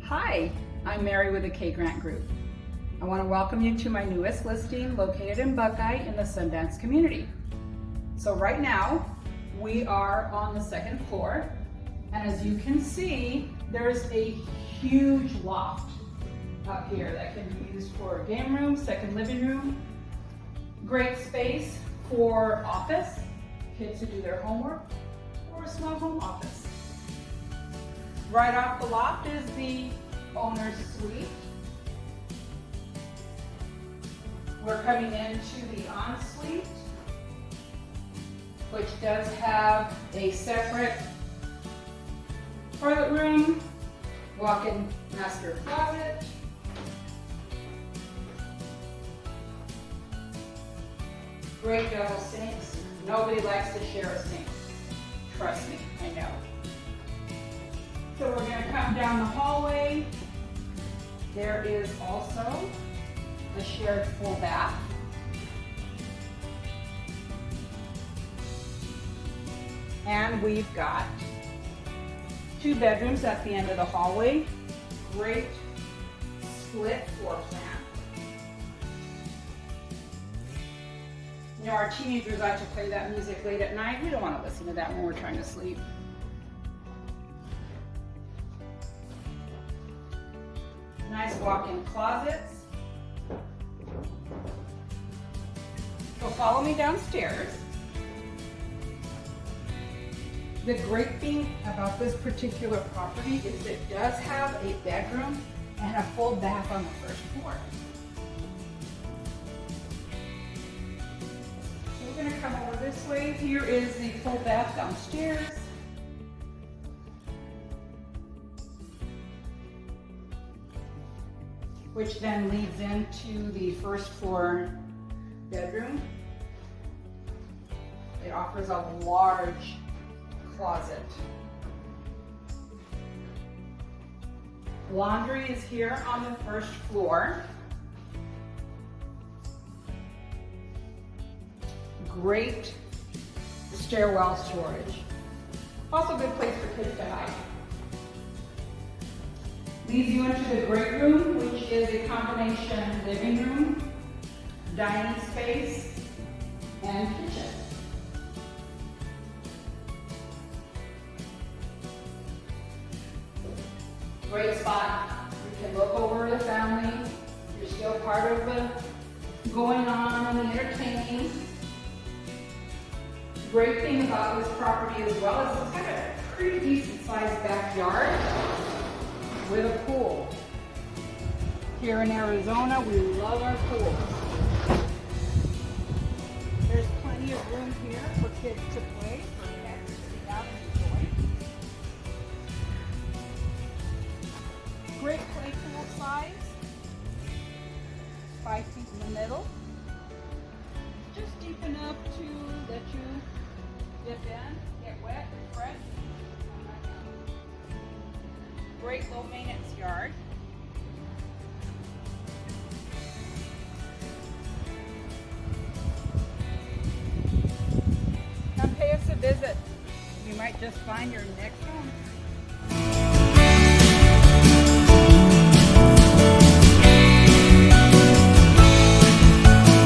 Hi, I'm Mary with the K Grant Group. I want to welcome you to my newest listing located in Buckeye in the Sundance community. So right now we are on the second floor, and as you can see, there's a huge loft up here that can be used for a game room, second living room. Great space for office, kids to do their homework, or a small home office. Right off the loft is the owner's suite. We're coming into the ensuite, which does have a separate toilet room, walk-in master closet, great double sinks. Nobody likes to share a sink. Trust me, I know. So we're going to come down the hallway. There is also a shared full bath. And we've got 2 bedrooms at the end of the hallway. Great split floor plan. You know, our teenagers like to play that music late at night. We don't want to listen to that when we're trying to sleep. Nice walk-in closets. So follow me downstairs. The great thing about this particular property is it does have a bedroom and a full bath on the first floor. So we're going to come over this way. Here is the full bath downstairs. Which then leads into the first floor bedroom. It offers a large closet. Laundry is here on the first floor. Great stairwell storage. Also a good place for kids to hide. Leads you into the great room, which is a combination living room, dining space, and kitchen. Great spot. You can look over the family. You're still part of the going on and the entertaining. Great thing about this property as well is it's got a pretty decent sized backyard with a pool. Here in Arizona, we love our pools. There's plenty of room here for kids to play, for pets to sit out and enjoy. Great play pool size. 5 feet in the middle. Just deep enough to let you dip in, get wet, refresh. Great low maintenance yard. Come pay us a visit. You might just find your next home.